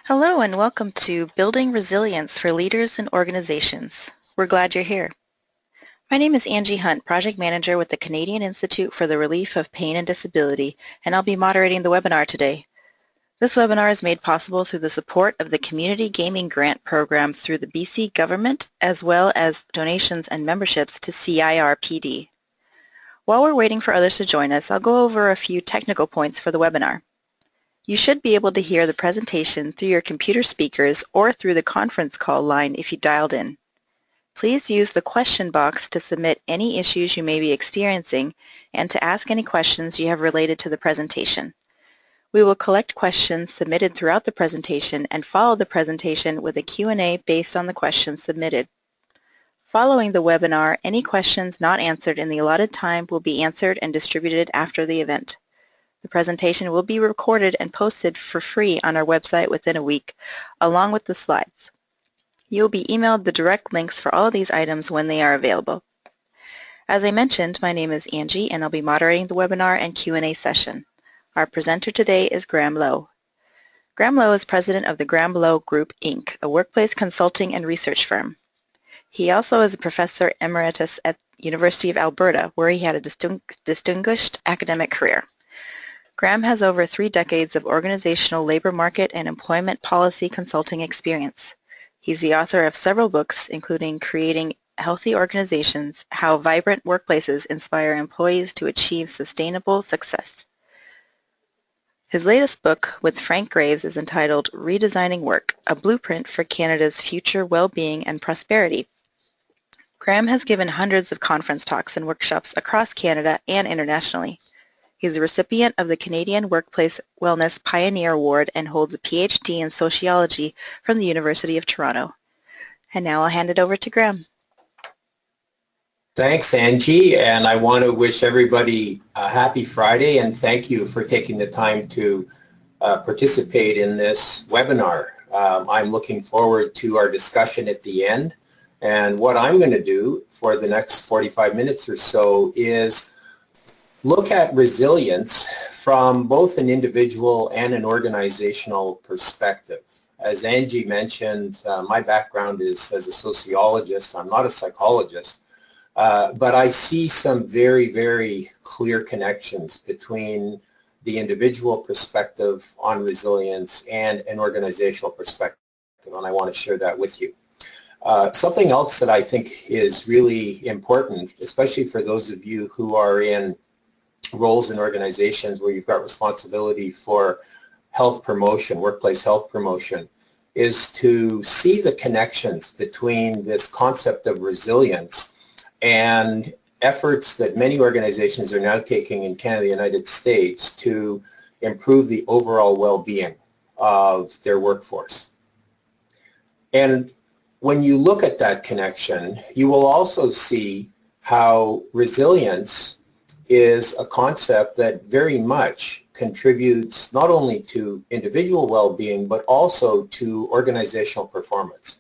Hello and welcome to Building Resilience for Leaders and Organizations. We're glad you're here. My name is Angie Hunt, Project Manager with the Canadian Institute for the Relief of Pain and Disability, and I'll be moderating the webinar today. This webinar is made possible through the support of the Community Gaming Grant Program through the BC Government, as well as donations and memberships to CIRPD. While we're waiting for others to join us, I'll go over a few technical points for the webinar. You should be able to hear the presentation through your computer speakers or through the conference call line if you dialed in. Please use the question box to submit any issues you may be experiencing and to ask any questions you have related to the presentation. We will collect questions submitted throughout the presentation and follow the presentation with a Q&A based on the questions submitted. Following the webinar, any questions not answered in the allotted time will be answered and distributed after the event. The presentation will be recorded and posted for free on our website within a week, along with the slides. You'll be emailed the direct links for all of these items when they are available. As I mentioned, my name is Angie, and I'll be moderating the webinar and Q&A session. Our presenter today is Graham Lowe. Graham Lowe is president of the Graham Lowe Group, Inc., a workplace consulting and research firm. He also is a professor emeritus at the University of Alberta, where he had a distinguished academic career. Graham has over 3 decades of organizational labor market and employment policy consulting experience. He's the author of several books, including Creating Healthy Organizations, How Vibrant Workplaces Inspire Employees to Achieve Sustainable Success. His latest book with Frank Graves is entitled Redesigning Work, a Blueprint for Canada's Future Well-Being and Prosperity. Graham has given hundreds of conference talks and workshops across Canada and internationally. He is a recipient of the Canadian Workplace Wellness Pioneer Award and holds a PhD in sociology from the University of Toronto. And now I'll hand it over to Graham. Thanks, Angie, and I want to wish everybody a happy Friday and thank you for taking the time to participate in this webinar. I'm looking forward to our discussion at the end, and what I'm going to do for the next 45 minutes or so is look at resilience from both an individual and an organizational perspective. As Angie mentioned, my background is as a sociologist. I'm not a psychologist, but I see some very, very clear connections between the individual perspective on resilience and an organizational perspective, and I want to share that with you. Something else that I think is really important, especially for those of you who are in roles in organizations where you've got responsibility for health promotion, workplace health promotion, is to see the connections between this concept of resilience and efforts that many organizations are now taking in Canada and the United States to improve the overall well-being of their workforce. And when you look at that connection, you will also see how resilience is a concept that very much contributes not only to individual well-being but also to organizational performance.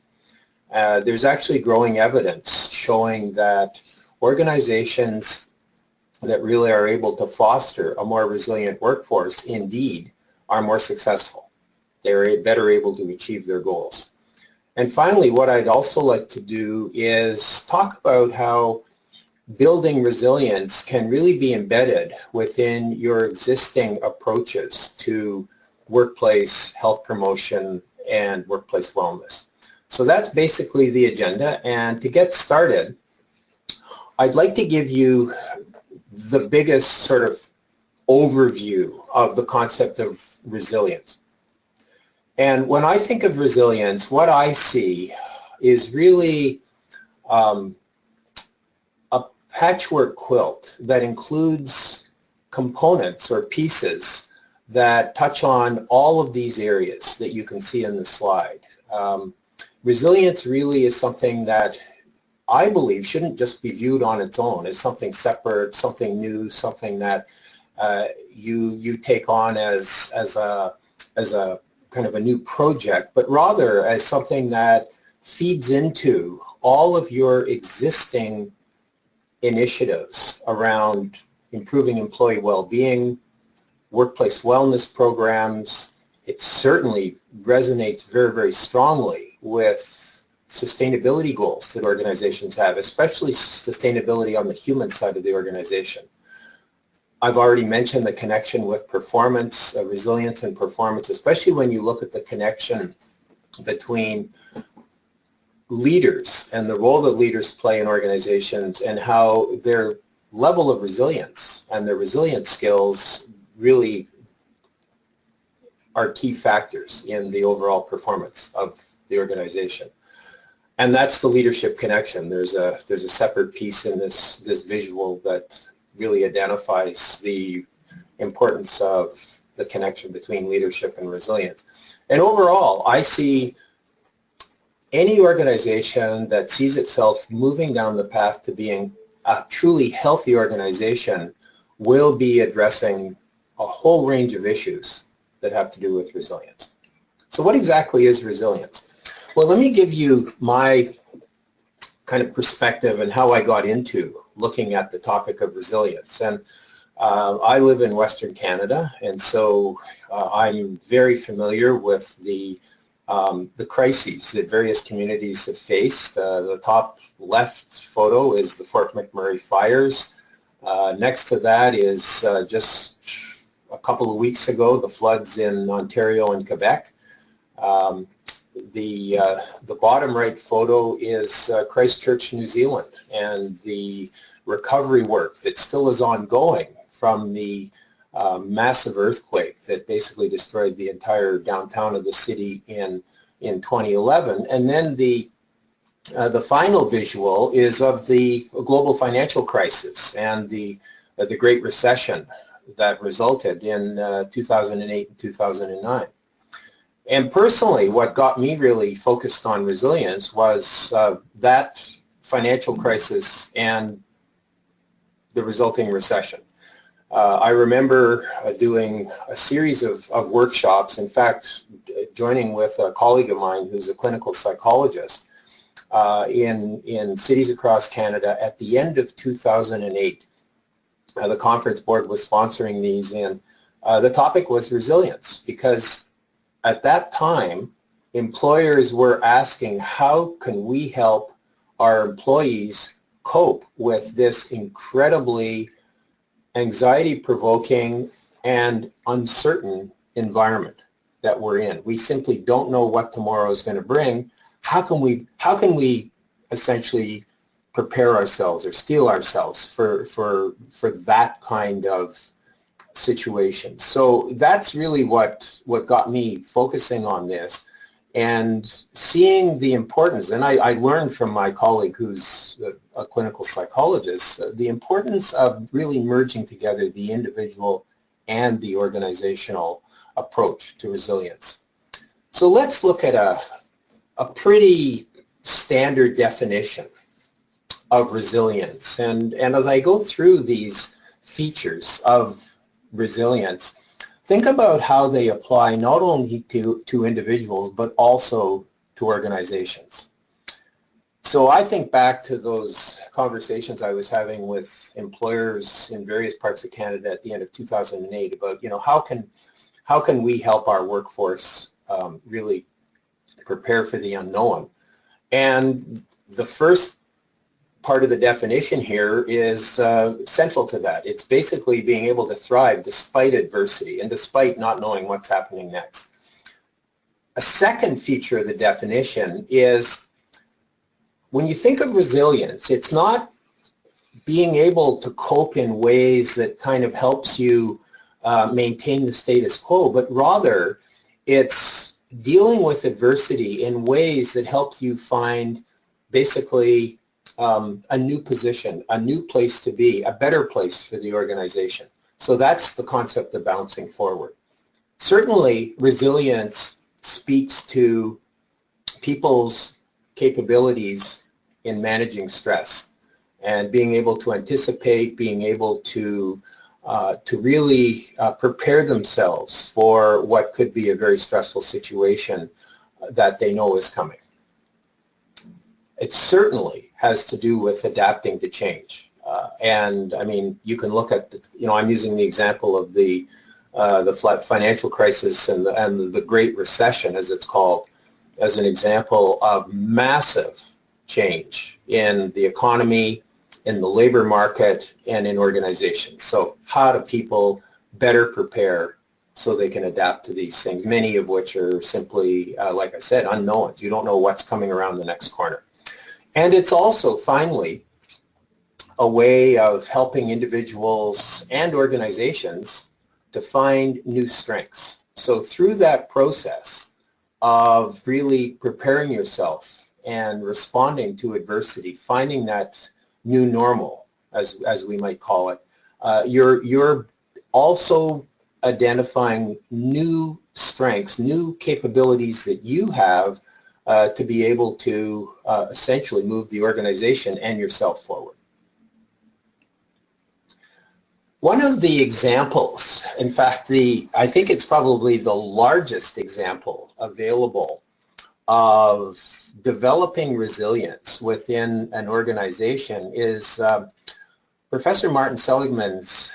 There's actually growing evidence showing that organizations that really are able to foster a more resilient workforce indeed are more successful. They're better able to achieve their goals. And finally, what I'd also like to do is talk about how building resilience can really be embedded within your existing approaches to workplace health promotion and workplace wellness. So that's basically the agenda, and to get started, I'd like to give you the biggest sort of overview of the concept of resilience. And when I think of resilience, what I see is really a patchwork quilt that includes components or pieces that touch on all of these areas that you can see in the slide. Resilience really is something that I believe shouldn't just be viewed on its own as something separate, something new, something that you take on as a kind of a new project, but rather as something that feeds into all of your existing initiatives around improving employee well-being, workplace wellness programs, it certainly resonates very, very strongly with sustainability goals that organizations have, especially sustainability on the human side of the organization. I've already mentioned the connection with performance, resilience and performance, especially when you look at the connection between leaders and the role that leaders play in organizations and how their level of resilience and their resilience skills really are key factors in the overall performance of the organization. And that's the leadership connection. There's a separate piece in this visual that really identifies the importance of the connection between leadership and resilience. And overall, I see any organization that sees itself moving down the path to being a truly healthy organization will be addressing a whole range of issues that have to do with resilience. So what exactly is resilience? Well, let me give you my kind of perspective and how I got into looking at the topic of resilience. And I live in Western Canada, and so I'm very familiar with the crises that various communities have faced. The top left photo is the Fort McMurray fires. Next to that is just a couple of weeks ago, the floods in Ontario and Quebec. The bottom right photo is Christchurch, New Zealand, and the recovery work that still is ongoing from the massive earthquake that basically destroyed the entire downtown of the city in 2011. And then the final visual is of the global financial crisis and the Great Recession that resulted in 2008 and 2009. And personally, what got me really focused on resilience was that financial crisis and the resulting recession. I remember doing a series of workshops, in fact, joining with a colleague of mine who's a clinical psychologist in cities across Canada at the end of 2008. The conference board was sponsoring these, and the topic was resilience, because at that time, employers were asking, how can we help our employees cope with this incredibly anxiety-provoking and uncertain environment that we're in? We simply don't know what tomorrow is going to bring. How can we essentially prepare ourselves or steel ourselves for that kind of situation? So that's really what got me focusing on this and seeing the importance. And I learned from my colleague who's a clinical psychologist the importance of really merging together the individual and the organizational approach to resilience. So let's look at a pretty standard definition of resilience. And as I go through these features of resilience, think about how they apply not only to individuals, but also to organizations. So I think back to those conversations I was having with employers in various parts of Canada at the end of 2008 about, how can we help our workforce really prepare for the unknown? And the first part of the definition here is central to that. It's basically being able to thrive despite adversity and despite not knowing what's happening next. A second feature of the definition is, when you think of resilience, it's not being able to cope in ways that kind of helps you maintain the status quo, but rather it's dealing with adversity in ways that help you find basically a new position, a new place to be, a better place for the organization. So that's the concept of bouncing forward. Certainly, resilience speaks to people's capabilities in managing stress and being able to anticipate, being able to really prepare themselves for what could be a very stressful situation that they know is coming. It certainly has to do with adapting to change. And I mean, you can look at, I'm using the example of the the financial crisis and the Great Recession, as it's called, as an example of massive change in the economy, in the labor market, and in organizations. So how do people better prepare so they can adapt to these things, many of which are simply, like I said, unknowns. You don't know what's coming around the next corner. And it's also, finally, a way of helping individuals and organizations to find new strengths. So through that process of really preparing yourself and responding to adversity, finding that new normal, as we might call it, you're also identifying new strengths, new capabilities that you have to be able to essentially move the organization and yourself forward. One of the examples, in fact, I think it's probably the largest example available of developing resilience within an organization is Professor Martin Seligman's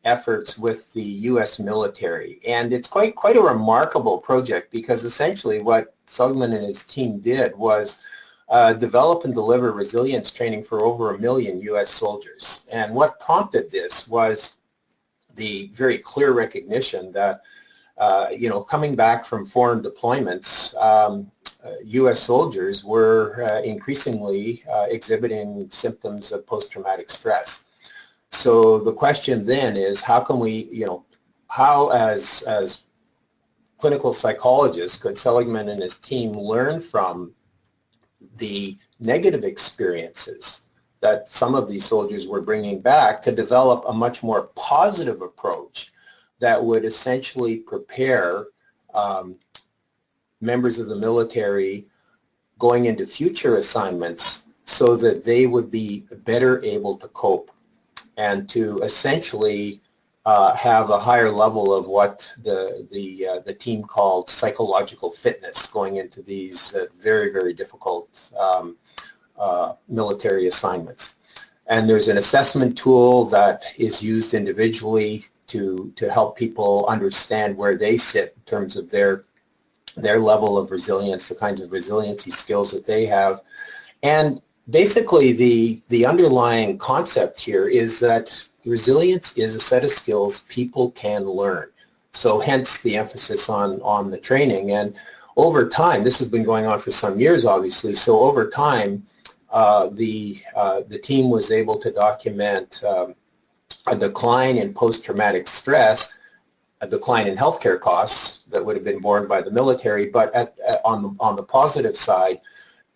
efforts with the U.S. military. And it's quite a remarkable project, because essentially what Seligman and his team did was develop and deliver resilience training for over 1 million U.S. soldiers. And what prompted this was the very clear recognition that, coming back from foreign deployments, U.S. soldiers were increasingly exhibiting symptoms of post-traumatic stress. So the question then is, how can we, how as clinical psychologists could Seligman and his team learn from the negative experiences that some of these soldiers were bringing back to develop a much more positive approach that would essentially prepare members of the military going into future assignments so that they would be better able to cope and to essentially have a higher level of what the team called psychological fitness going into these very, very difficult military assignments. And there's an assessment tool that is used individually to help people understand where they sit in terms of their level of resilience, the kinds of resiliency skills that they have. And basically the underlying concept here is that resilience is a set of skills people can learn. So hence the emphasis on the training. And over time, this has been going on for some years, obviously, so over time, the team was able to document a decline in post-traumatic stress, a decline in healthcare costs that would have been borne by the military, but on the positive side,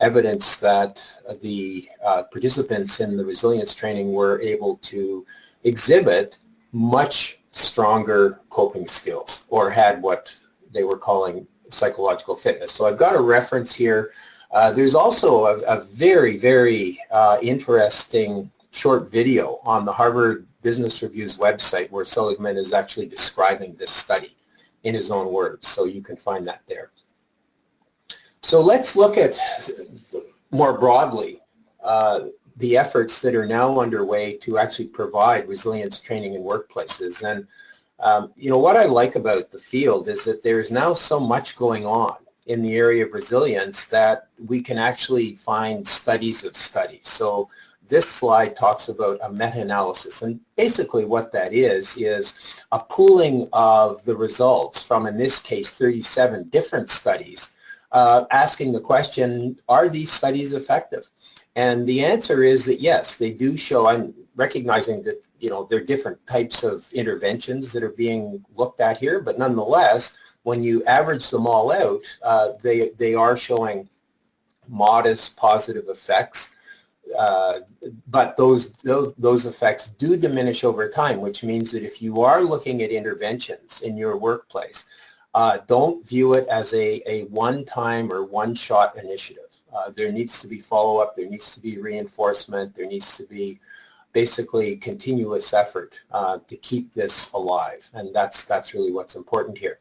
evidence that the participants in the resilience training were able to exhibit much stronger coping skills, or had what they were calling psychological fitness. So I've got a reference here. There's also a very, very interesting short video on the Harvard Business Review's website where Seligman is actually describing this study in his own words, so you can find that there. So let's look at, more broadly, the efforts that are now underway to actually provide resilience training in workplaces. And what I like about the field is that there's now so much going on in the area of resilience that we can actually find studies of studies. So this slide talks about a meta-analysis, and basically what that is a pooling of the results from, in this case, 37 different studies, asking the question, are these studies effective? And the answer is that yes, they do show. I'm recognizing that there are different types of interventions that are being looked at here, but nonetheless, when you average them all out, they are showing modest positive effects. But those effects do diminish over time, which means that if you are looking at interventions in your workplace, don't view it as a one-time or one-shot initiative. There needs to be follow-up, there needs to be reinforcement, there needs to be basically continuous effort to keep this alive, and that's really what's important here.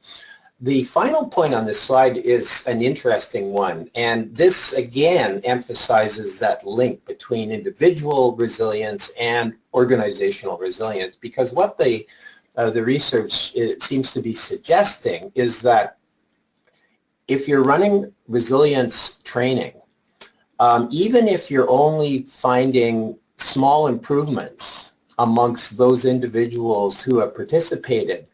The final point on this slide is an interesting one, and this again emphasizes that link between individual resilience and organizational resilience, because what the the research it seems to be suggesting is that if you're running resilience training, even if you're only finding small improvements amongst those individuals who have participated,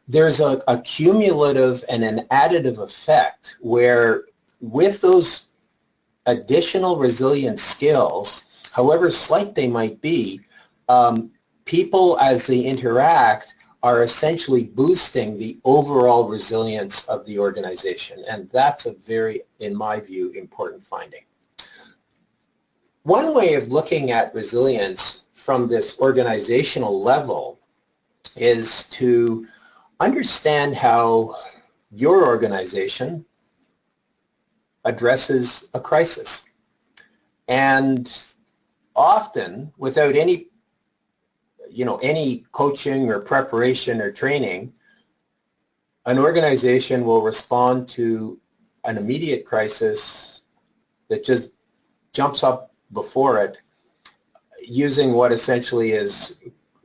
there's a cumulative and an additive effect where with those additional resilience skills, however slight they might be, people as they interact are essentially boosting the overall resilience of the organization. And that's a very, in my view, important finding. One way of looking at resilience from this organizational level is to understand how your organization addresses a crisis. And often, without any coaching or preparation or training, an organization will respond to an immediate crisis that just jumps up before it using what essentially is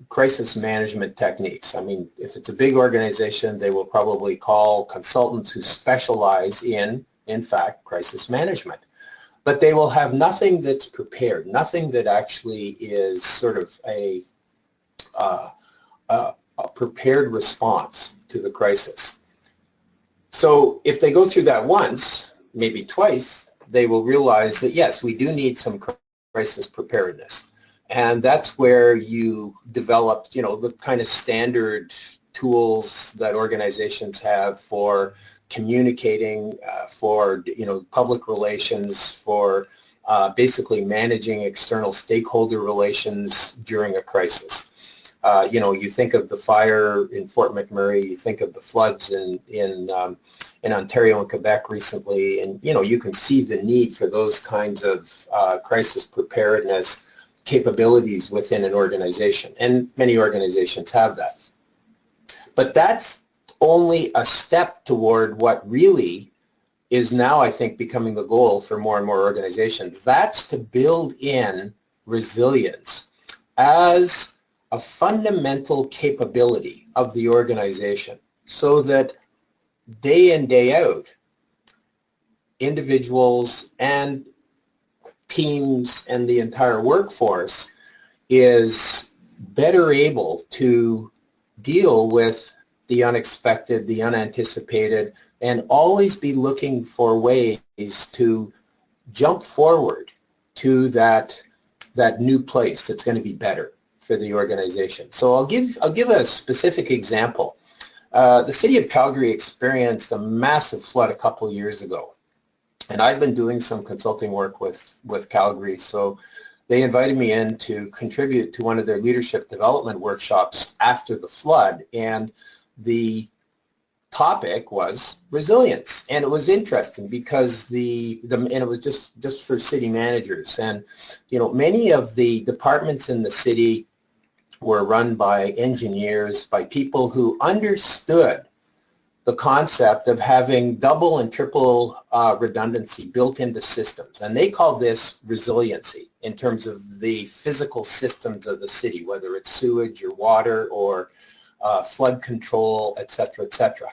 crisis management techniques. I mean, if it's a big organization, they will probably call consultants who specialize in fact, crisis management. But they will have nothing that's prepared, nothing that actually is sort of a prepared response to the crisis. So if they go through that once, maybe twice, they will realize that yes, we do need some crisis preparedness. And that's where you develop, the kind of standard tools that organizations have for communicating, for public relations, for basically managing external stakeholder relations during a crisis. You think of the fire in Fort McMurray, you think of the floods in Ontario and Quebec recently, and you can see the need for those kinds of crisis preparedness capabilities within an organization, and many organizations have that. But that's only a step toward what really is now, I think, becoming the goal for more and more organizations. That's to build in resilience as a fundamental capability of the organization so that day in, day out, individuals and teams and the entire workforce is better able to deal with the unexpected, the unanticipated, and always be looking for ways to jump forward to that new place that's going to be better for the organization. So I'll give a specific example. The city of Calgary experienced a massive flood a couple of years ago, and I've been doing some consulting work with Calgary, so they invited me in to contribute to one of their leadership development workshops after the flood, and the topic was resilience. And it was interesting because and it was just for city managers, and many of the departments in the city were run by engineers, by people who understood the concept of having double and triple redundancy built into systems. And they call this resiliency in terms of the physical systems of the city, whether it's sewage or water or flood control, et cetera, et cetera.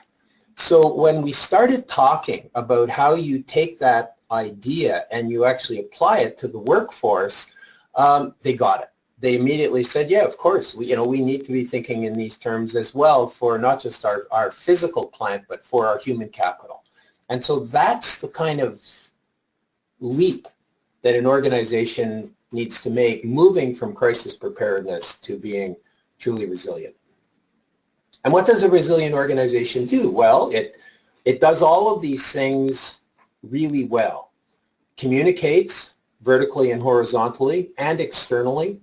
So when we started talking about how you take that idea and you actually apply it to the workforce, they got it. They immediately said, yeah, of course, we need to be thinking in these terms as well for not just our physical plant, but for our human capital. And so that's the kind of leap that an organization needs to make, moving from crisis preparedness to being truly resilient. And what does a resilient organization do? Well, it does all of these things really well. Communicates vertically and horizontally and externally.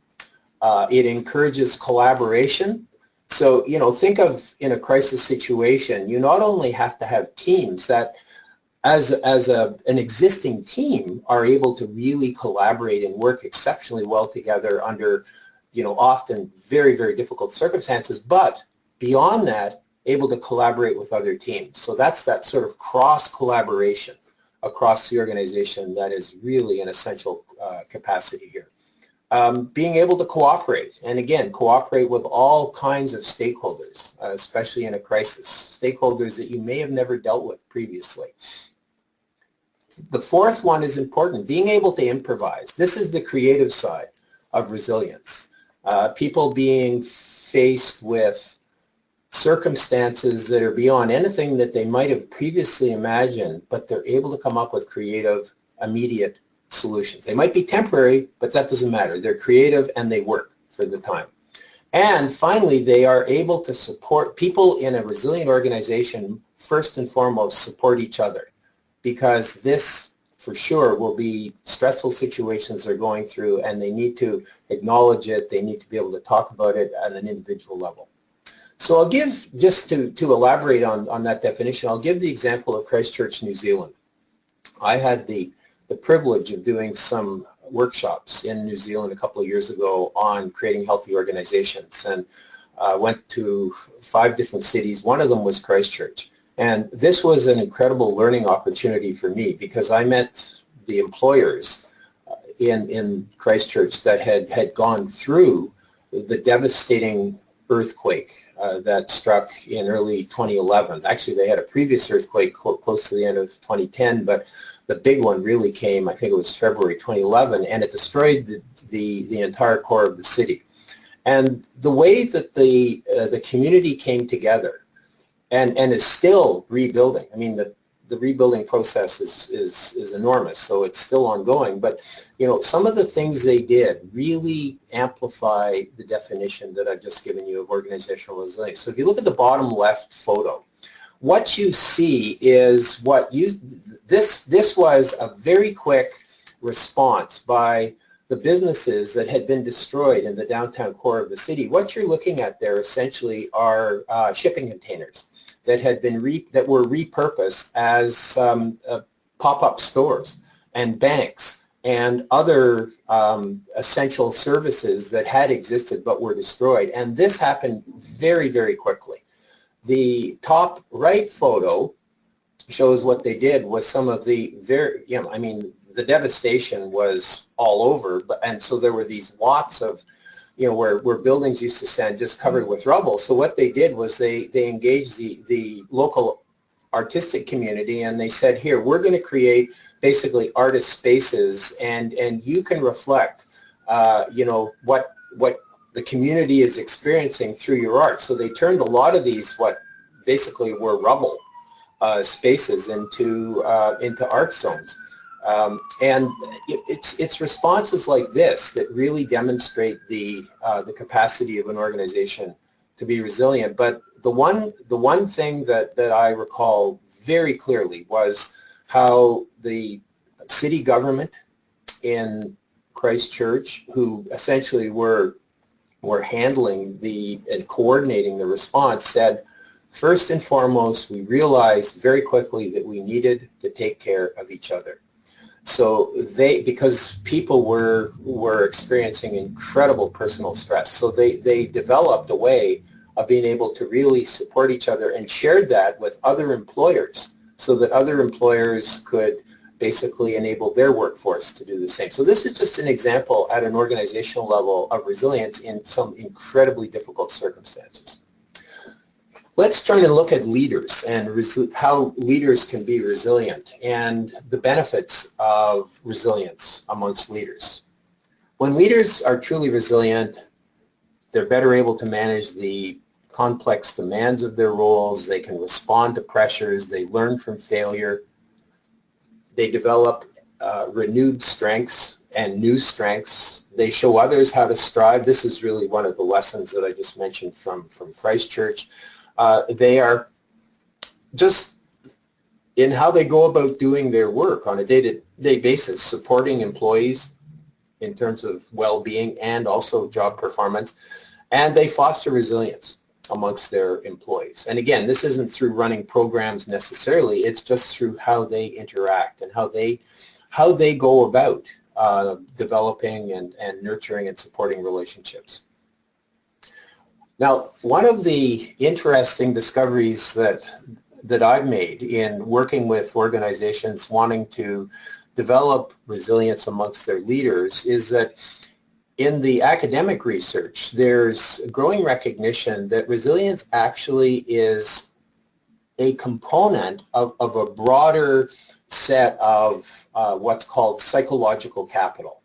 It encourages collaboration. So, think of in a crisis situation, you not only have to have teams that as an existing team are able to really collaborate and work exceptionally well together under, often very, very difficult circumstances, but beyond that, able to collaborate with other teams. So that's that sort of cross-collaboration across the organization that is really an essential capacity here. Being able to cooperate, and again, cooperate with all kinds of stakeholders, especially in a crisis, stakeholders that you may have never dealt with previously. The fourth one is important, being able to improvise. This is the creative side of resilience. People being faced with circumstances that are beyond anything that they might have previously imagined, but they're able to come up with creative, immediate solutions. They might be temporary, but that doesn't matter. They're creative and they work for the time. And finally, they are able to support people in a resilient organization, first and foremost, support each other, because this for sure will be stressful situations they're going through, and they need to acknowledge it. They need to be able to talk about it at an individual level. So I'll give, just to elaborate on that definition, I'll give the example of Christchurch, New Zealand. I had the privilege of doing some workshops in New Zealand a couple of years ago on creating healthy organizations, and went to 5 different cities. One of them was Christchurch. And this was an incredible learning opportunity for me, because I met the employers in Christchurch that had gone through the devastating earthquake that struck in early 2011. Actually, they had a previous earthquake close to the end of 2010, but the big one really came, I think it was February 2011, and it destroyed the entire core of the city. And the way that the community came together and is still rebuilding. I mean, the rebuilding process is enormous, so it's still ongoing. But, you know, some of the things they did really amplify the definition that I've just given you of organizational resilience. So if you look at the bottom left photo, what you see is this was a very quick response by the businesses that had been destroyed in the downtown core of the city. What you're looking at there essentially are shipping containers that were repurposed as pop-up stores and banks and other essential services that had existed but were destroyed. And this happened very, very quickly. The top right photo shows what they did was some of the the devastation was all over, and so there were these lots of, where buildings used to stand just covered with rubble. So what they did was they engaged the local artistic community, and they said, here, we're going to create basically artist spaces, and you can reflect, what the community is experiencing through your art. So they turned a lot of these, what basically were rubble spaces into art zones. And it's responses like this that really demonstrate the capacity of an organization to be resilient. But the one thing that I recall very clearly was how the city government in Christchurch, who essentially were handling and coordinating the response, said, first and foremost, we realized very quickly that we needed to take care of each other. So because people were experiencing incredible personal stress, so they developed a way of being able to really support each other, and shared that with other employers so that other employers could basically enable their workforce to do the same. So this is just an example at an organizational level of resilience in some incredibly difficult circumstances. Let's turn and look at leaders and how leaders can be resilient and the benefits of resilience amongst leaders. When leaders are truly resilient, they're better able to manage the complex demands of their roles. They can respond to pressures. They learn from failure. They develop renewed strengths and new strengths. They show others how to strive. This is really one of the lessons that I just mentioned from Christchurch. They are just in how they go about doing their work on a day-to-day basis, supporting employees in terms of well-being and also job performance, and they foster resilience amongst their employees. And again, this isn't through running programs necessarily, it's just through how they interact and how they go about developing and nurturing and supporting relationships. Now, one of the interesting discoveries that I've made in working with organizations wanting to develop resilience amongst their leaders is that in the academic research, there's growing recognition that resilience actually is a component of a broader set of what's called psychological capital.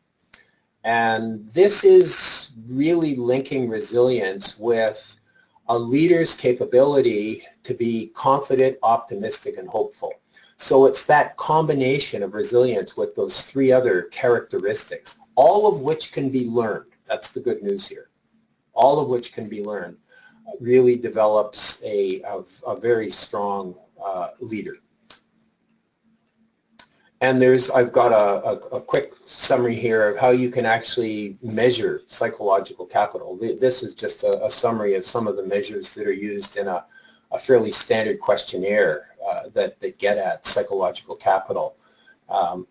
And this is really linking resilience with a leader's capability to be confident, optimistic, and hopeful. So it's that combination of resilience with those three other characteristics, all of which can be learned. That's the good news here. All of which can be learned really develops a very strong leader. And I've got a quick summary here of how you can actually measure psychological capital. This is just a summary of some of the measures that are used in a fairly standard questionnaire that get at psychological capital.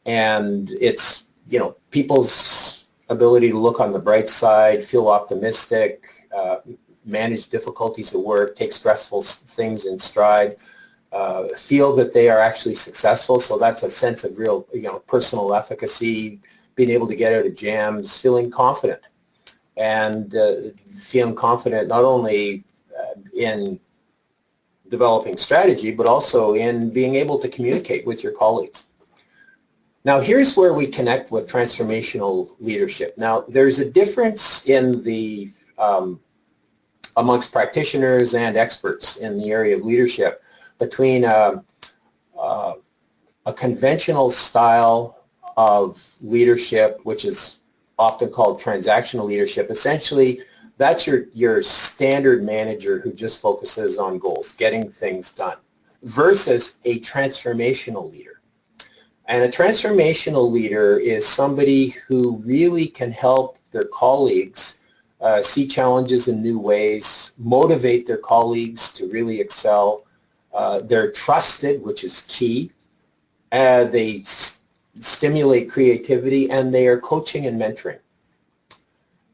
And it's, people's ability to look on the bright side, feel optimistic, manage difficulties at work, take stressful things in stride, feel that they are actually successful. So that's a sense of real, personal efficacy, being able to get out of jams, feeling confident, and feeling confident not only in developing strategy, but also in being able to communicate with your colleagues. Now, here's where we connect with transformational leadership. Now, there's a difference in the amongst practitioners and experts in the area of leadership between a conventional style of leadership, which is often called transactional leadership. Essentially, that's your standard manager who just focuses on goals, getting things done, versus a transformational leader. And a transformational leader is somebody who really can help their colleagues see challenges in new ways, motivate their colleagues to really excel. They're trusted, which is key. They stimulate creativity, and they are coaching and mentoring.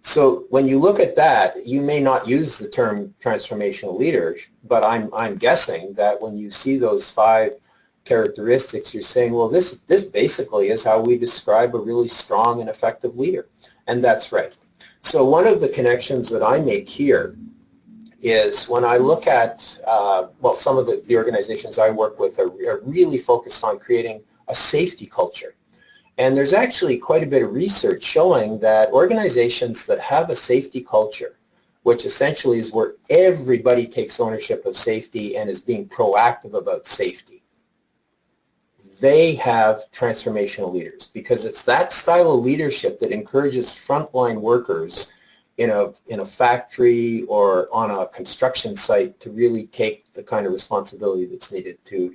So when you look at that, you may not use the term transformational leader, but I'm guessing that when you see those 5 characteristics, you're saying, well, this basically is how we describe a really strong and effective leader. And that's right. So one of the connections that I make here is when I look at, some of the organizations I work with are really focused on creating a safety culture. And there's actually quite a bit of research showing that organizations that have a safety culture, which essentially is where everybody takes ownership of safety and is being proactive about safety, they have transformational leaders, because it's that style of leadership that encourages frontline workers in a factory or on a construction site to really take the kind of responsibility that's needed to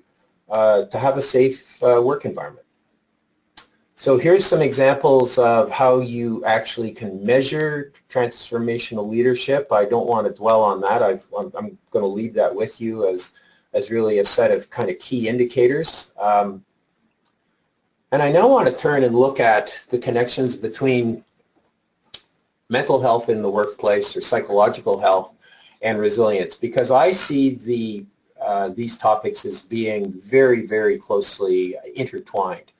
have a safe work environment. So here's some examples of how you actually can measure transformational leadership. I don't want to dwell on that. I'm going to leave that with you as really a set of kind of key indicators. And I now want to turn and look at the connections between mental health in the workplace, or psychological health, and resilience, because I see these topics as being very, very closely intertwined.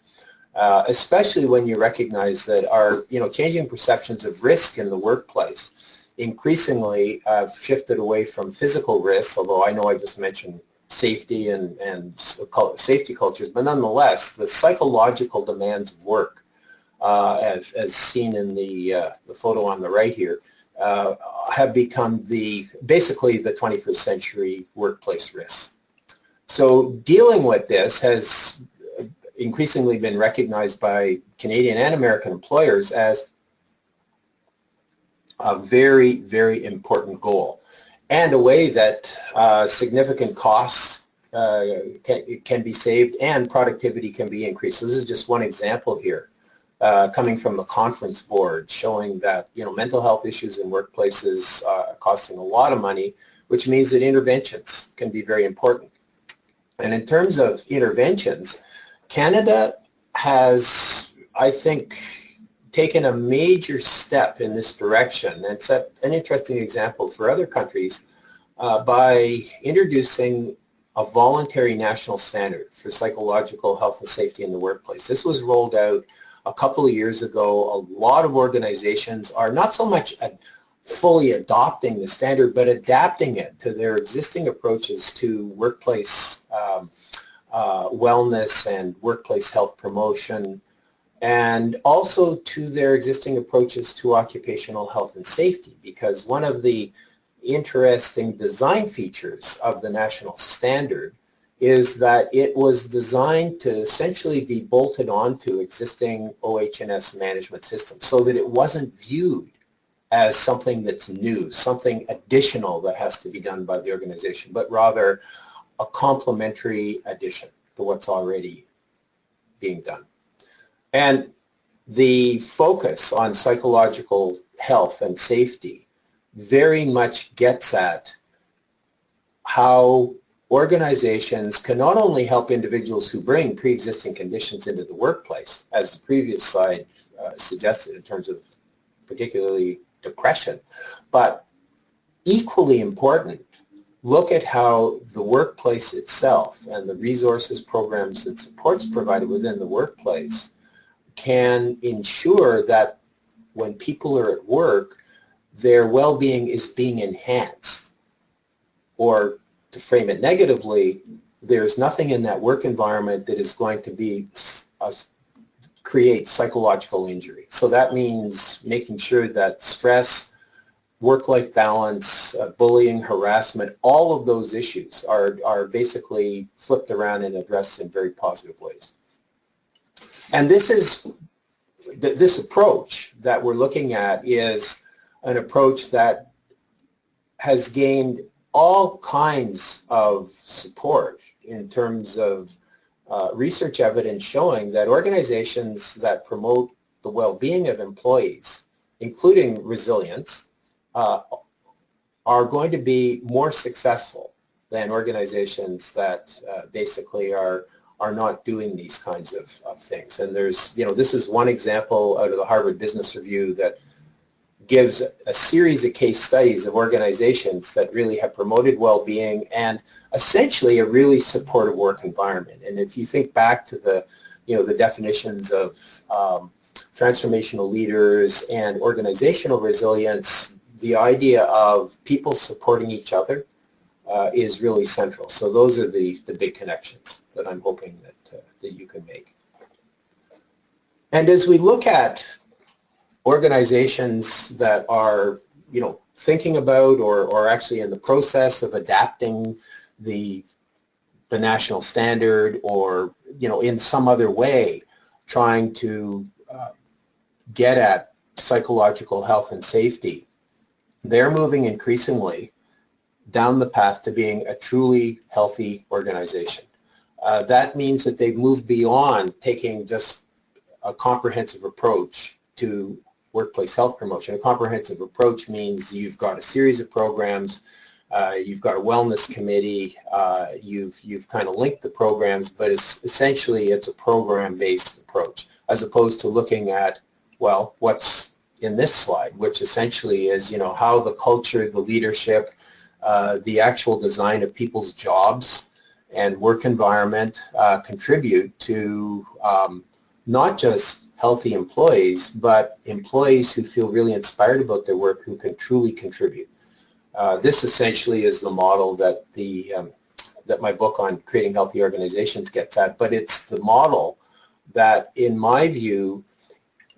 Especially when you recognize that our changing perceptions of risk in the workplace increasingly have shifted away from physical risks, although I know I just mentioned safety and safety cultures, but nonetheless, the psychological demands of work, as seen in the photo on the right here, have become basically the 21st century workplace risks. So dealing with this has increasingly been recognized by Canadian and American employers as a very, very important goal, and a way that significant costs can be saved and productivity can be increased. So this is just one example here, coming from the conference board, showing that mental health issues in workplaces are costing a lot of money, which means that interventions can be very important. And in terms of interventions, Canada has, I think, taken a major step in this direction and set an interesting example for other countries by introducing a voluntary national standard for psychological health and safety in the workplace. This was rolled out a couple of years ago, a lot of organizations are not so much fully adopting the standard, but adapting it to their existing approaches to workplace wellness and workplace health promotion, and also to their existing approaches to occupational health and safety, because one of the interesting design features of the national standard is that it was designed to essentially be bolted onto existing OH&S management systems so that it wasn't viewed as something that's new, something additional that has to be done by the organization, but rather a complementary addition to what's already being done. And the focus on psychological health and safety very much gets at how organizations can not only help individuals who bring pre-existing conditions into the workplace, as the previous slide suggested in terms of particularly depression, but equally important, look at how the workplace itself and the resources, programs, and supports provided within the workplace can ensure that when people are at work, their well-being is being enhanced. Or to frame it negatively, there's nothing in that work environment that is going to create psychological injury. So that means making sure that stress, work-life balance, bullying, harassment, all of those issues are basically flipped around and addressed in very positive ways. And this approach that we're looking at is an approach that has gained all kinds of support in terms of research evidence showing that organizations that promote the well-being of employees, including resilience, are going to be more successful than organizations that basically are not doing these kinds of things. And there's, this is one example out of the Harvard Business Review that gives a series of case studies of organizations that really have promoted well-being and essentially a really supportive work environment. And if you think back to the definitions of transformational leaders and organizational resilience, the idea of people supporting each other is really central. So those are the big connections that I'm hoping that you can make. And as we look at organizations that are, thinking about or actually in the process of adapting the national standard, or, in some other way trying to get at psychological health and safety, they're moving increasingly down the path to being a truly healthy organization. That means that they've moved beyond taking just a comprehensive approach to workplace health promotion. A comprehensive approach means you've got a series of programs, you've got a wellness committee, you've kind of linked the programs, but it's a program-based approach, as opposed to looking at, well, what's in this slide, which essentially is, how the culture, the leadership, the actual design of people's jobs and work environment contribute to not just healthy employees, but employees who feel really inspired about their work, who can truly contribute. This essentially is the model that that my book on creating healthy organizations gets at, but it's the model that, in my view,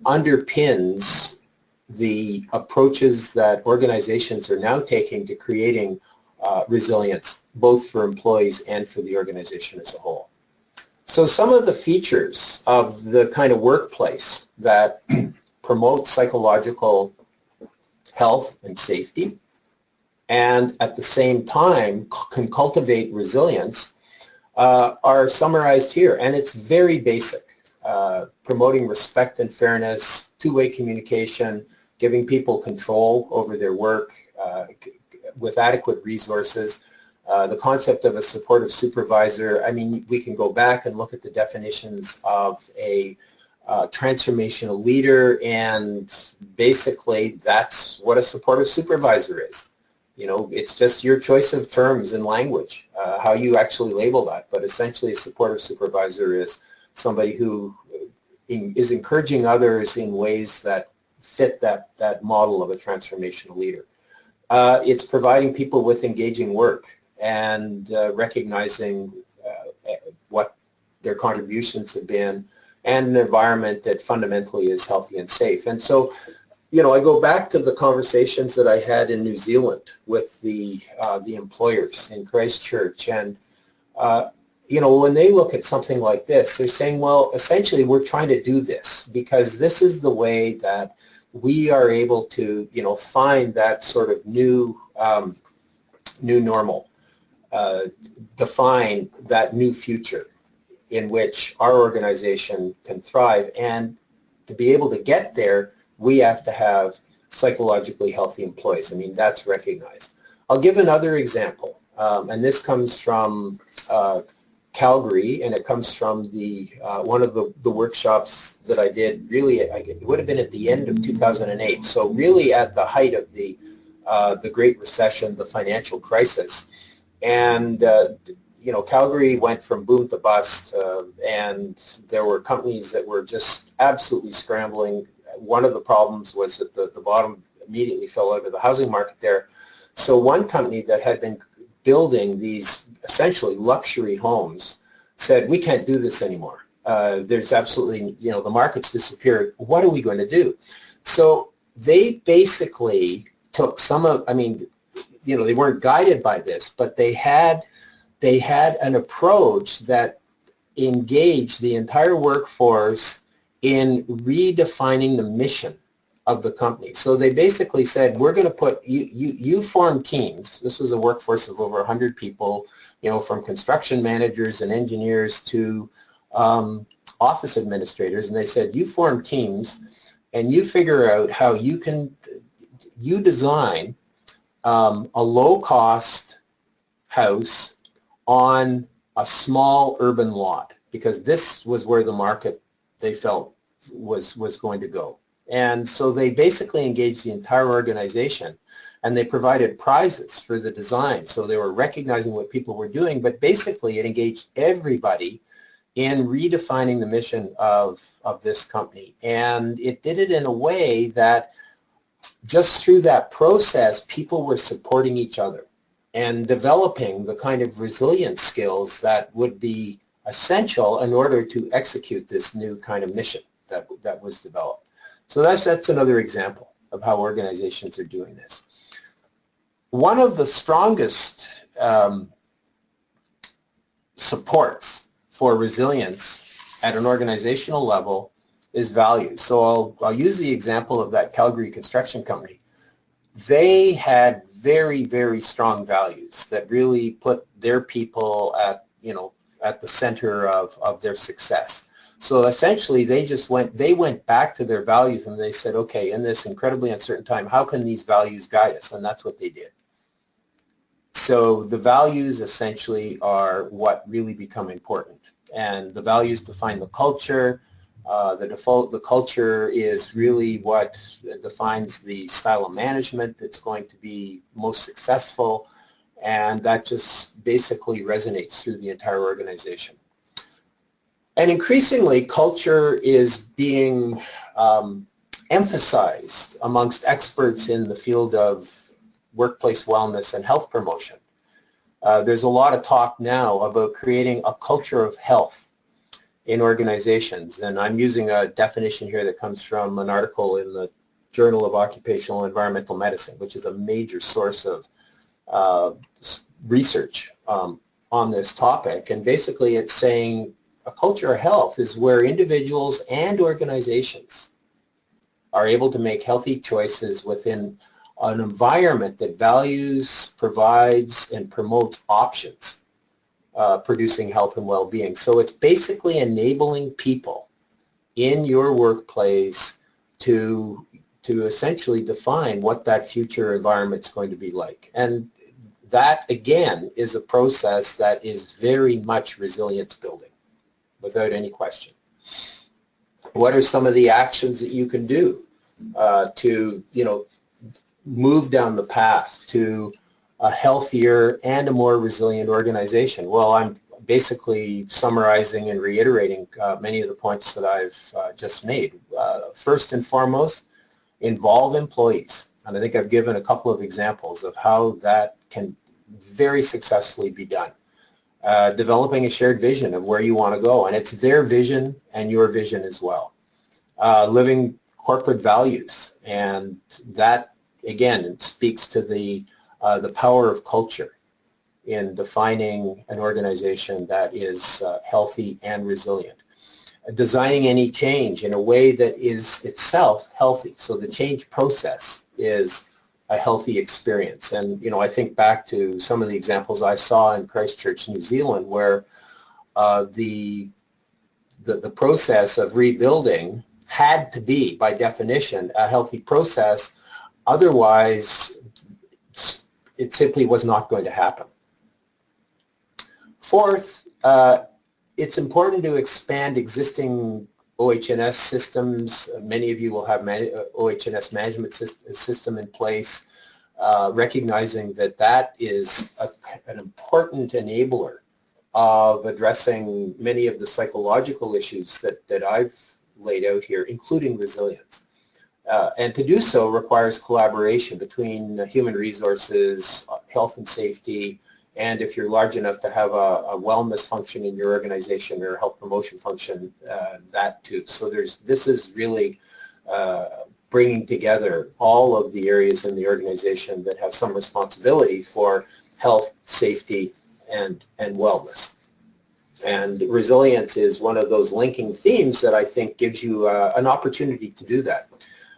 underpins the approaches that organizations are now taking to creating resilience, both for employees and for the organization as a whole. So some of the features of the kind of workplace that promotes psychological health and safety, and at the same time can cultivate resilience, are summarized here. And it's very basic. Promoting respect and fairness, two-way communication, giving people control over their work with adequate resources. The concept of a supportive supervisor, we can go back and look at the definitions of a transformational leader, and basically that's what a supportive supervisor is. It's just your choice of terms and language, how you actually label that, but essentially a supportive supervisor is somebody who is encouraging others in ways that fit that model of a transformational leader. It's providing people with engaging work and recognizing what their contributions have been, and an environment that fundamentally is healthy and safe. And so, you know, I go back to the conversations that I had in New Zealand with the employers in Christchurch, and you know, when they look at something like this, they're saying, well, essentially, we're trying to do this because this is the way that we are able to, you know, find that sort of new normal, define that new future in which our organization can thrive. And to be able to get there, we have to have psychologically healthy employees. I mean, that's recognized. I'll give another example, and this comes from Calgary, and it comes from the one of the workshops that I did. Really, it would have been at the end of 2008. So really, at the height of the Great Recession, the financial crisis, and you know, Calgary went from boom to bust, and there were companies that were just absolutely scrambling. One of the problems was that the bottom immediately fell out of the housing market there. So one company that had been building these essentially luxury homes said, we can't do this anymore. There's absolutely, you know, the market's disappeared. What are we going to do? So they basically took some of, I mean, you know, they weren't guided by this, but they had an approach that engaged the entire workforce in redefining the mission of the company. So they basically said, we're going to put, you form teams. This was a workforce of over 100 people, you know, from construction managers and engineers to office administrators. And they said, you form teams and you figure out how you design a low-cost house on a small urban lot, because this was where the market they felt was going to go. And so they basically engaged the entire organization, and they provided prizes for the design. So they were recognizing what people were doing, but basically it engaged everybody in redefining the mission of this company. And it did it in a way that just through that process, people were supporting each other and developing the kind of resilience skills that would be essential in order to execute this new kind of mission that was developed. So that's another example of how organizations are doing this. One of the strongest supports for resilience at an organizational level is values. So I'll use the example of that Calgary construction company. They had very, very strong values that really put their people at, you know, at the center of their success. So essentially they went back to their values and they said, okay, in this incredibly uncertain time, how can these values guide us? And that's what they did. So the values essentially are what really become important. And the values define the culture. The culture is really what defines the style of management that's going to be most successful, and that just basically resonates through the entire organization. And increasingly, culture is being emphasized amongst experts in the field of workplace wellness and health promotion. There's a lot of talk now about creating a culture of health in organizations, and I'm using a definition here that comes from an article in the Journal of Occupational and Environmental Medicine, which is a major source of research on this topic. And basically it's saying a culture of health is where individuals and organizations are able to make healthy choices within an environment that values, provides, and promotes options, producing health and well-being. So it's basically enabling people in your workplace to essentially define what that future environment is going to be like. And that, again, is a process that is very much resilience building, without any question. What are some of the actions that you can do to, you know, move down the path to a healthier and a more resilient organization? Well, I'm basically summarizing and reiterating many of the points that I've just made. First and foremost, involve employees. And I think I've given a couple of examples of how that can very successfully be done. Developing a shared vision of where you want to go, and it's their vision and your vision as well. Living corporate values, and that again speaks to the power of culture in defining an organization that is healthy and resilient. Designing any change in a way that is itself healthy, so the change process is a healthy experience. And I think back to some of the examples I saw in Christchurch, New Zealand, where the process of rebuilding had to be, by definition, a healthy process. Otherwise, it simply was not going to happen. Fourth, it's important to expand existing OH&S systems. Many of you will have OH&S management system in place, recognizing that that is an important enabler of addressing many of the psychological issues that I've laid out here, including resilience. And to do so requires collaboration between human resources, health and safety, and if you're large enough to have a wellness function in your organization or a health promotion function, that too. So this is really bringing together all of the areas in the organization that have some responsibility for health, safety, and wellness. And resilience is one of those linking themes that I think gives you an opportunity to do that.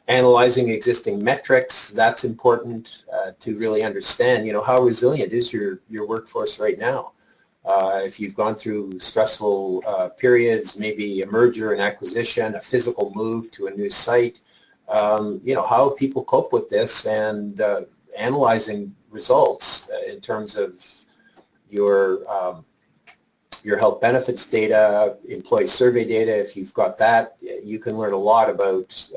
Analyzing existing metrics, that's important to really understand, how resilient is your workforce right now. If you've gone through stressful periods, maybe a merger and acquisition, a physical move to a new site, how people cope with this, and analyzing results in terms of your health benefits data, employee survey data. If you've got that, you can learn a lot about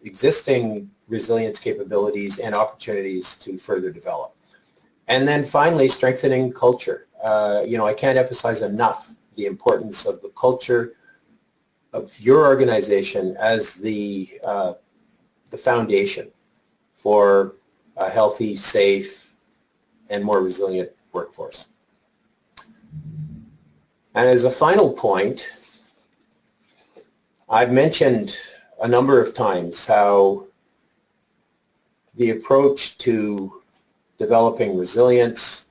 existing resilience capabilities and opportunities to further develop. And then finally, strengthening culture. I can't emphasize enough the importance of the culture of your organization as the foundation for a healthy, safe, and more resilient workforce. And as a final point, I've mentioned a number of times how the approach to developing resilience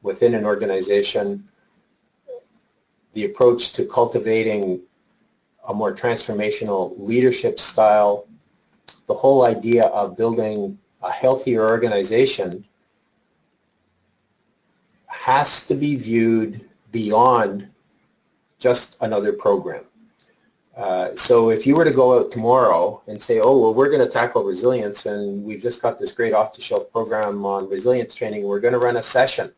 within an organization, the approach to cultivating a more transformational leadership style, the whole idea of building a healthier organization has to be viewed beyond just another program. So if you were to go out tomorrow and say, oh, well, we're going to tackle resilience, and we've just got this great off-the-shelf program on resilience training, we're going to run a session.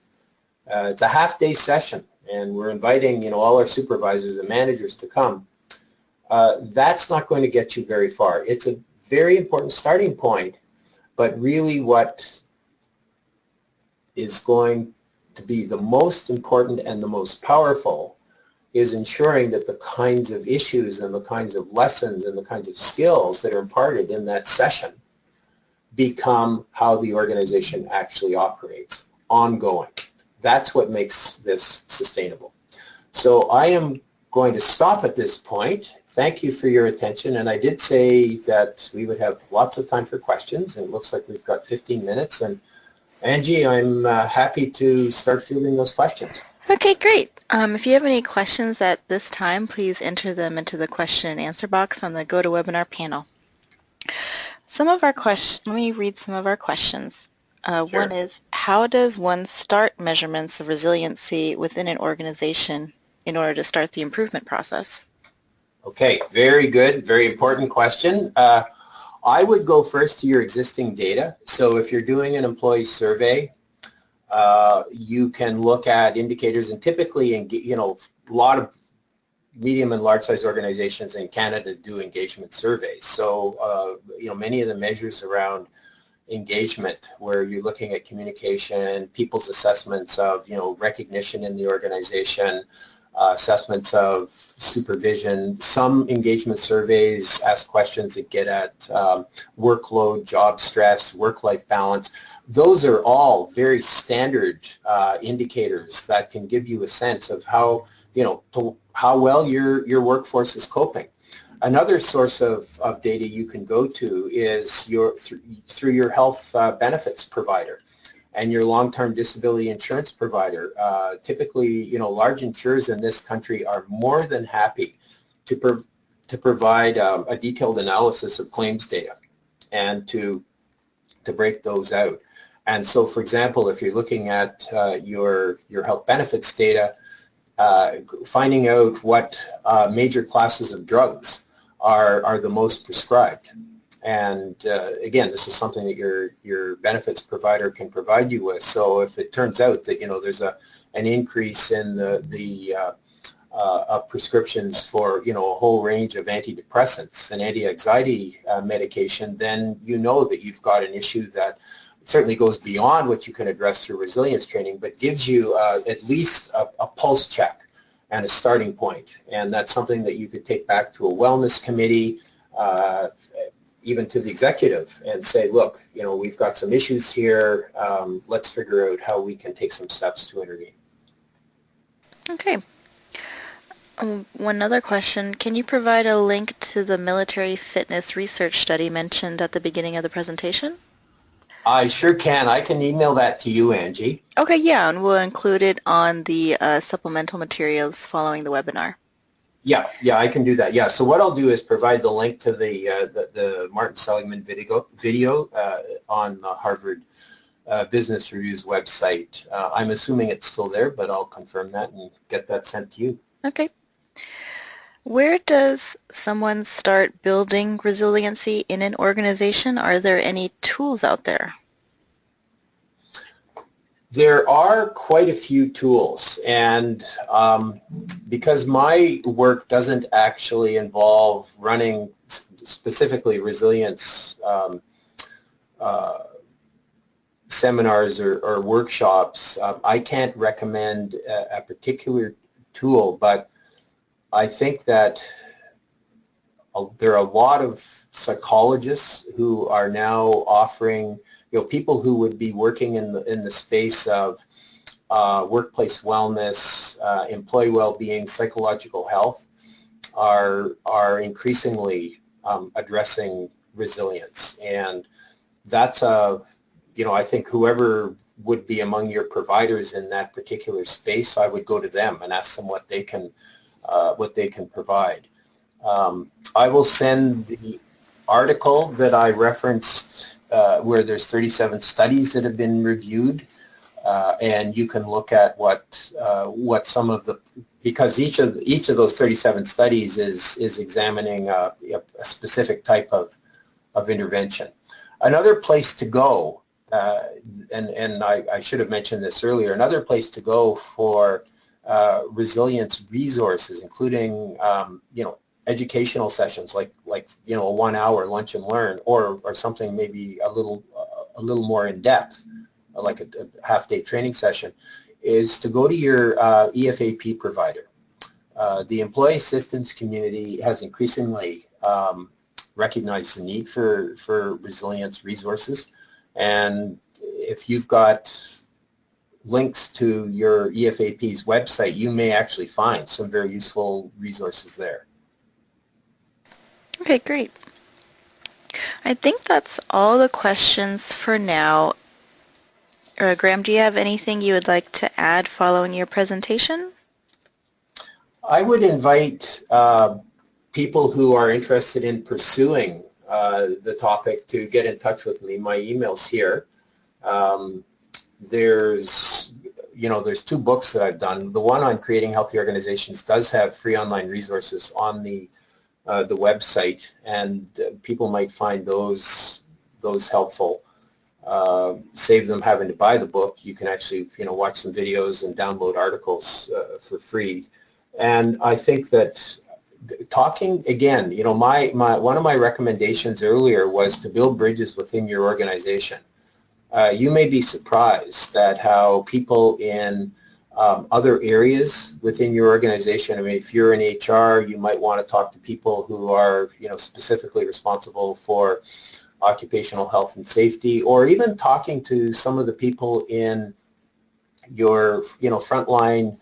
It's a half-day session, and we're inviting all our supervisors and managers to come. That's not going to get you very far. It's a very important starting point, but really what is going to be the most important and the most powerful is ensuring that the kinds of issues and the kinds of lessons and the kinds of skills that are imparted in that session become how the organization actually operates, ongoing. That's what makes this sustainable. So I am going to stop at this point. Thank you for your attention, and I did say that we would have lots of time for questions, and it looks like we've got 15 minutes, and Angie, I'm happy to start fielding those questions. Okay, great. If you have any questions at this time, please enter them into the question and answer box on the GoToWebinar panel. Let me read some of our questions. Sure. One is, how does one start measurements of resiliency within an organization in order to start the improvement process? Okay, very good, very important question. I would go first to your existing data. So if you're doing an employee survey, you can look at indicators, and typically, a lot of medium and large-sized organizations in Canada do engagement surveys. So, many of the measures around, engagement, where you're looking at communication, people's assessments of, recognition in the organization, assessments of supervision. Some engagement surveys ask questions that get at workload, job stress, work-life balance. Those are all very standard indicators that can give you a sense of how, how well your workforce is coping. Another source of data you can go to is through your health benefits provider and your long-term disability insurance provider. Typically, large insurers in this country are more than happy to provide a detailed analysis of claims data and to break those out. And so, for example, if you're looking at your health benefits data, finding out what major classes of drugs are the most prescribed. And again, this is something that your benefits provider can provide you with. So if it turns out that there's an increase in the prescriptions for a whole range of antidepressants and anti-anxiety medication, then that you've got an issue that certainly goes beyond what you can address through resilience training, but gives you at least a pulse check and a starting point. And that's something that you could take back to a wellness committee, even to the executive, and say, look, we've got some issues here. Let's figure out how we can take some steps to intervene. Okay. One other question. Can you provide a link to the military fitness research study mentioned at the beginning of the presentation? I sure can. I can email that to you, Angie. Okay, yeah, and we'll include it on the supplemental materials following the webinar. Yeah, I can do that. Yeah, so what I'll do is provide the link to the Martin Seligman video on the Harvard Business Review's website. I'm assuming it's still there, but I'll confirm that and get that sent to you. Okay. Where does someone start building resiliency in an organization? Are there any tools out there? There are quite a few tools, and because my work doesn't actually involve running specifically resilience seminars or workshops, I can't recommend a particular tool, but I think that there are a lot of psychologists who are now offering, people who would be working in the space of workplace wellness, employee well-being, psychological health, are increasingly addressing resilience. And that's I think whoever would be among your providers in that particular space, I would go to them and ask them what they can provide. I will send the article that I referenced where there's 37 studies that have been reviewed, and you can look at what some of the, because each of those 37 studies is examining a specific type of intervention. Another place to go, and I should have mentioned this earlier, another place to go for resilience resources, including educational sessions like a 1 hour lunch and learn, or something maybe a little more in depth, like a half-day training session, is to go to your EFAP provider. The employee assistance community has increasingly recognized the need for resilience resources, and if you've got links to your EFAP's website, you may actually find some very useful resources there. Okay, great. I think that's all the questions for now. Graham, do you have anything you would like to add following your presentation? I would invite people who are interested in pursuing the topic to get in touch with me. My email's here. There's 2 books that I've done. The one on creating healthy organizations does have free online resources on the website, and people might find those helpful. Save them having to buy the book. You can actually watch some videos and download articles for free. And I think that talking again, you know, one of my recommendations earlier was to build bridges within your organization. You may be surprised at how people in other areas within your organization, I mean, if you're in HR, you might want to talk to people who are, you know, specifically responsible for occupational health and safety, or even talking to some of the people in your, you know, frontline,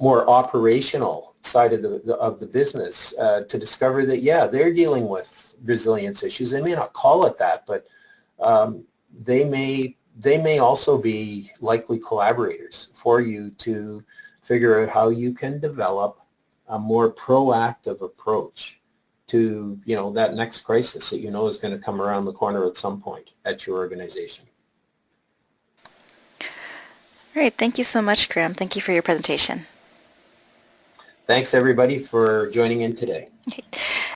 more operational side of the business to discover that, yeah, they're dealing with resilience issues. They may not call it that, but they may also be likely collaborators for you to figure out how you can develop a more proactive approach to, you know, that next crisis that you know is going to come around the corner at some point at your organization. All right, thank you so much, Graham. Thank you for your presentation. Thanks everybody for joining in today.